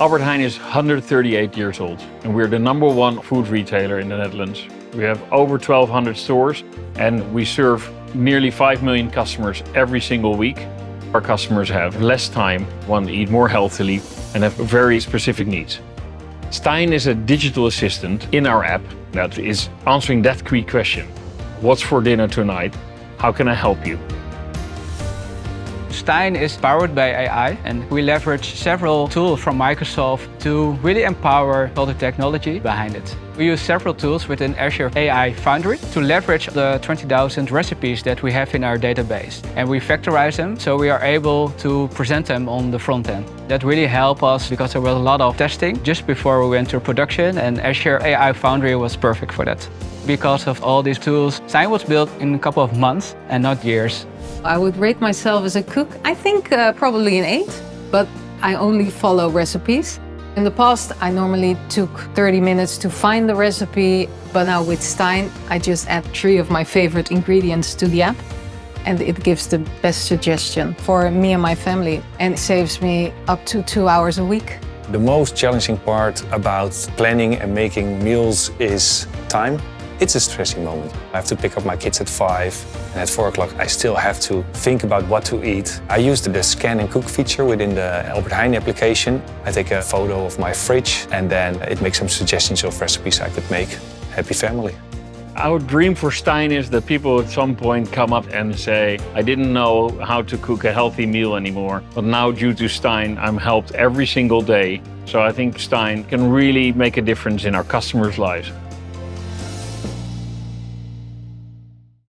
Albert Heijn is 138 years old and we're the #1 food retailer in the Netherlands. We have over 1,200 stores and we serve nearly 5 million customers every single week. Our customers have less time, want to eat more healthily and have very specific needs. Stijn is a digital assistant in our app that is answering that key question. What's for dinner tonight? How can I help you? Stijn is powered by AI and we leverage several tools from Microsoft to really empower all the technology behind it. We use several tools within Azure AI Foundry to leverage the 20,000 recipes that we have in our database. And we factorize them so we are able to present them on the front end. That really helped us because there was a lot of testing just before we went to production, and Azure AI Foundry was perfect for that. Because of all these tools, Stijn was built in a couple of months and not years. I would rate myself as a cook, I think probably an 8, but I only follow recipes. In the past, I normally took 30 minutes to find the recipe, but now with Stijn, I just add 3 of my favorite ingredients to the app, and it gives the best suggestion for me and my family, and it saves me up to 2 hours a week. The most challenging part about planning and making meals is time. It's a stressing moment. I have to pick up my kids at 5, and at 4 o'clock I still have to think about what to eat. I used the scan and cook feature within the Albert Heijn application. I take a photo of my fridge and then it makes some suggestions of recipes I could make. Happy family. Our dream for Stijn is that people at some point come up and say, I didn't know how to cook a healthy meal anymore, but now due to Stijn, I'm helped every single day. So I think Stijn can really make a difference in our customers' lives.